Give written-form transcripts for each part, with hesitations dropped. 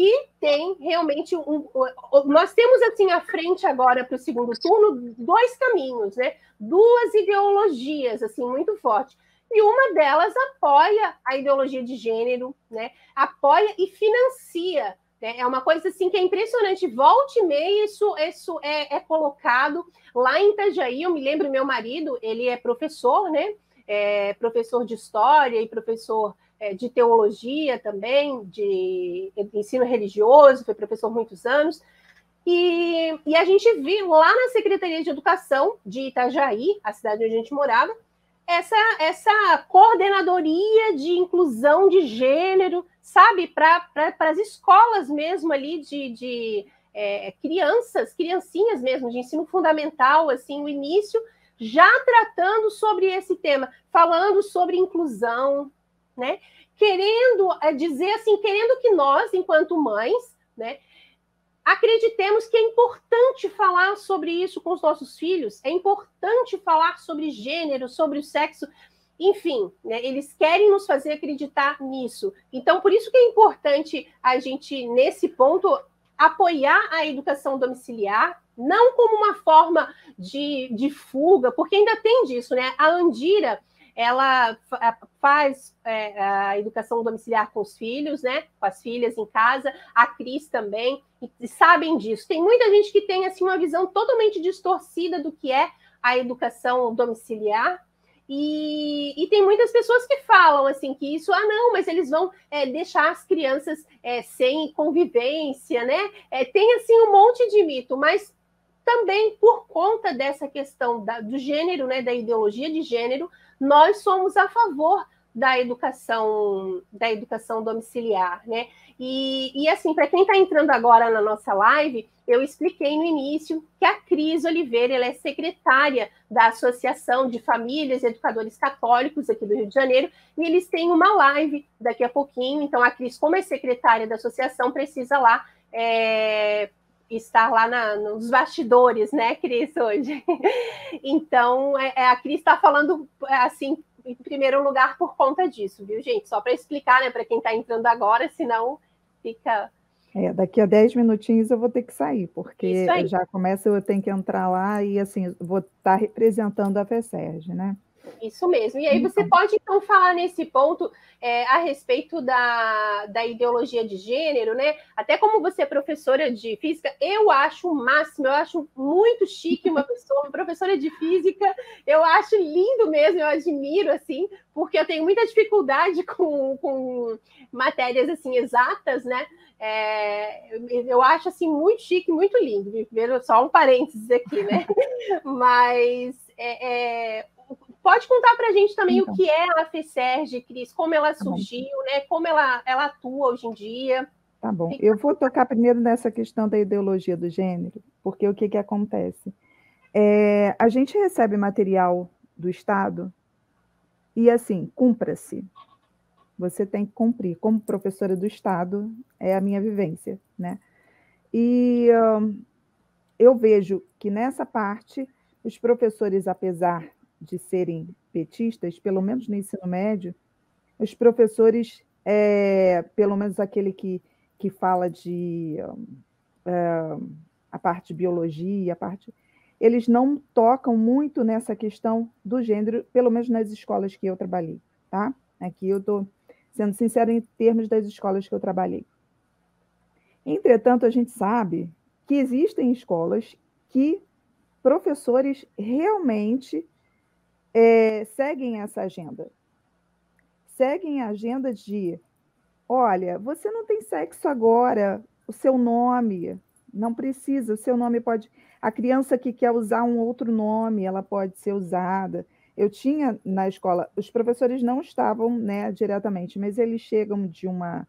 que tem realmente nós temos assim à frente agora para o segundo turno dois caminhos, né? Duas ideologias assim muito fortes. E uma delas apoia a ideologia de gênero, né? Apoia e financia. Né? É uma coisa assim que é impressionante. Volta e meia isso é colocado lá em Itajaí. Eu me lembro, meu marido, ele é professor, né? É professor de história e professor de teologia também, de ensino religioso, foi professor muitos anos. E a gente viu lá na Secretaria de Educação de Itajaí, a cidade onde a gente morava, essa coordenadoria de inclusão de gênero, sabe, para as escolas mesmo ali de criancinhas mesmo, de ensino fundamental, assim, o início, já tratando sobre esse tema, falando sobre inclusão, né? Querendo dizer assim, querendo que nós, enquanto mães, né, acreditemos que é importante falar sobre isso com os nossos filhos, é importante falar sobre gênero, sobre o sexo, enfim, né, eles querem nos fazer acreditar nisso. Então, por isso que é importante a gente, nesse ponto, apoiar a educação domiciliar, não como uma forma de fuga, porque ainda tem disso, né? A Andira, ela faz a educação domiciliar com os filhos, né? Com as filhas em casa, a Cris também, e sabem disso. Tem muita gente que tem assim uma visão totalmente distorcida do que é a educação domiciliar, e tem muitas pessoas que falam assim que isso, não, mas eles vão deixar as crianças sem convivência, né? Tem assim um monte de mito, mas também por conta dessa questão do gênero, né, da ideologia de gênero, nós somos a favor da educação domiciliar, né? E assim, para quem está entrando agora na nossa live, eu expliquei no início que a Cris Oliveira, ela é secretária da Associação de Famílias e Educadores Católicos aqui do Rio de Janeiro, e eles têm uma live daqui a pouquinho. Então, a Cris, como é secretária da associação, precisa lá estar lá nos bastidores, né, Cris, hoje. Então, a Cris está falando, assim, em primeiro lugar por conta disso, viu, gente? Só para explicar, né, para quem está entrando agora, senão fica... Daqui a 10 minutinhos eu vou ter que sair, porque já começa, eu tenho que entrar lá e, assim, vou estar representando a FESERJ, né? Isso mesmo. E aí você pode, então, falar nesse ponto a respeito da ideologia de gênero, né? Até como você é professora de física, eu acho o máximo, eu acho muito chique uma professora de física, eu acho lindo mesmo, eu admiro, assim, porque eu tenho muita dificuldade com matérias, assim, exatas, né? Eu acho, assim, muito chique, muito lindo. Primeiro, só um parênteses aqui, né? Mas... Pode contar para a gente também então, o que é a FESERJ, Cris, como ela surgiu, né? Como ela atua hoje em dia. Tá bom. Eu vou tocar primeiro nessa questão da ideologia do gênero, porque o que acontece? A gente recebe material do Estado e, assim, cumpra-se. Você tem que cumprir. Como professora do Estado, é a minha vivência, né? E eu vejo que nessa parte, os professores, apesar de serem petistas, pelo menos no ensino médio, os professores, pelo menos aquele que fala de a parte de biologia, eles não tocam muito nessa questão do gênero, pelo menos nas escolas que eu trabalhei, tá? Aqui eu estou sendo sincera em termos das escolas que eu trabalhei. Entretanto, a gente sabe que existem escolas que professores realmente seguem essa agenda. Seguem a agenda de, olha, você não tem sexo agora, o seu nome não precisa, o seu nome pode... A criança que quer usar um outro nome, ela pode ser usada. Eu tinha na escola, os professores não estavam, né, diretamente, mas eles chegam de uma...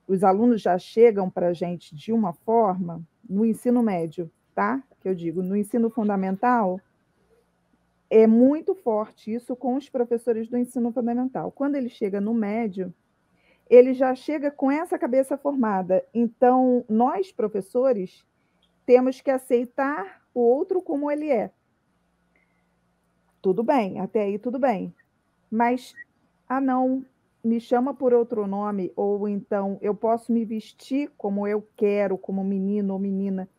Os alunos já chegam para a gente de uma forma, no ensino médio, tá? Que eu digo, no ensino fundamental, é muito forte isso com os professores do ensino fundamental. Quando ele chega no médio, ele já chega com essa cabeça formada. Então, nós, professores, temos que aceitar o outro como ele é. Tudo bem, até aí tudo bem. Mas, não, me chama por outro nome, ou então eu posso me vestir como eu quero, como menino ou menina.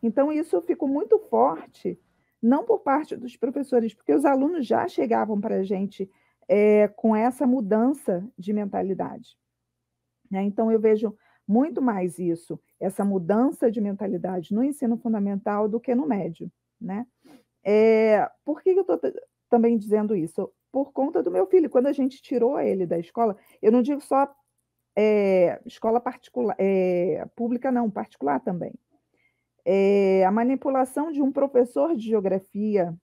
Então, isso ficou muito forte, não por parte dos professores, porque os alunos já chegavam para a gente com essa mudança de mentalidade, né? Então, eu vejo muito mais isso, essa mudança de mentalidade no ensino fundamental do que no médio, né? Por que eu estou também dizendo isso? Por conta do meu filho. Quando a gente tirou ele da escola, eu não digo só escola particular, pública, não, particular também. A manipulação de um professor de geografia,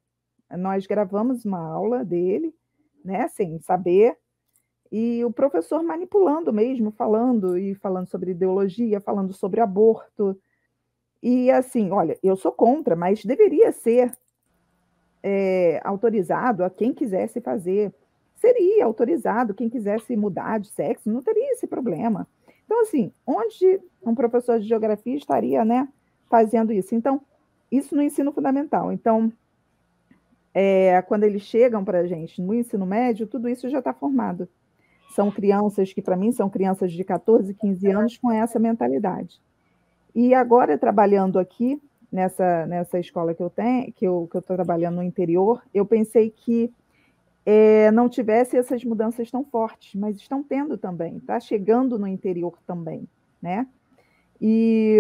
nós gravamos uma aula dele, né, sem saber, e o professor manipulando mesmo, falando sobre ideologia, falando sobre aborto. E assim, olha, eu sou contra, mas deveria ser autorizado a quem quisesse fazer. Seria autorizado quem quisesse mudar de sexo, não teria esse problema. Então, assim, onde um professor de geografia estaria, né, fazendo isso? Então, isso no ensino fundamental. Então, quando eles chegam para a gente no ensino médio, tudo isso já está formado. São crianças que, para mim, são crianças de 14, 15 anos com essa mentalidade. E agora, trabalhando aqui, nessa escola que eu tenho, que eu estou trabalhando no interior, eu pensei que não tivesse essas mudanças tão fortes, mas estão tendo também, está chegando no interior também, né? E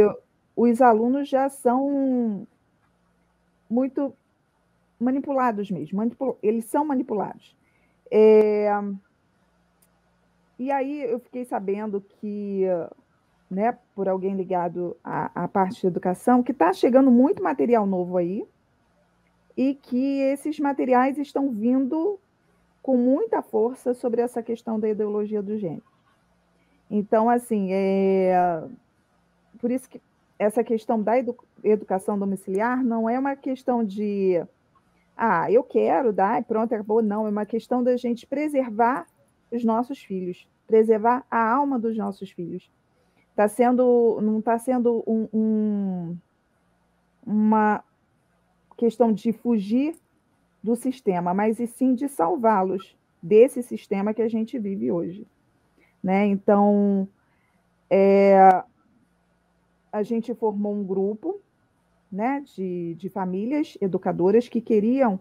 os alunos já são muito manipulados mesmo, eles são manipulados. E aí eu fiquei sabendo que, né, por alguém ligado à parte de educação, que está chegando muito material novo aí, e que esses materiais estão vindo com muita força sobre essa questão da ideologia do gênero. Então, assim, por isso que essa questão da educação domiciliar não é uma questão de eu quero dar e pronto, acabou. Não, é uma questão da gente preservar os nossos filhos, preservar a alma dos nossos filhos. Não está sendo uma questão de fugir do sistema, mas e sim de salvá-los desse sistema que a gente vive hoje, né? Então, a gente formou um grupo, né, de famílias educadoras que queriam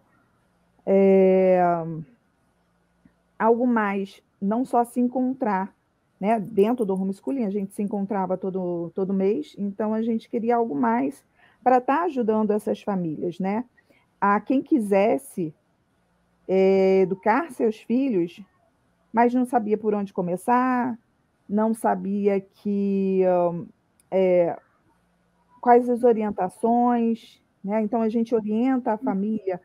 algo mais, não só se encontrar, né, dentro do homeschooling, a gente se encontrava todo mês, então a gente queria algo mais para estar ajudando essas famílias, né? A quem quisesse educar seus filhos, mas não sabia por onde começar, não sabia quais as orientações, né? Então a gente orienta a família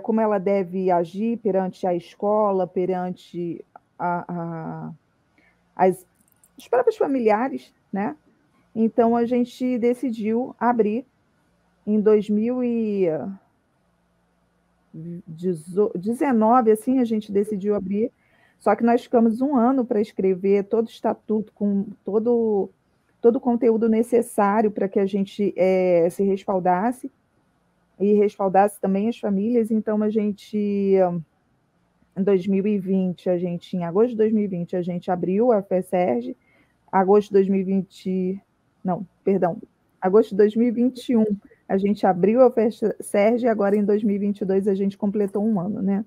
como ela deve agir perante a escola, perante os próprios familiares, né? Então a gente decidiu abrir em 2019, assim, a gente decidiu abrir, só que nós ficamos 1 ano para escrever todo o estatuto, com todo o conteúdo necessário para que a gente se respaldasse, e respaldasse também as famílias. Então, a gente, em 2020, em agosto de 2020, a gente abriu a FESERJ, agosto de 2021, a gente abriu a FESERJ, e agora em 2022 a gente completou 1 ano, né?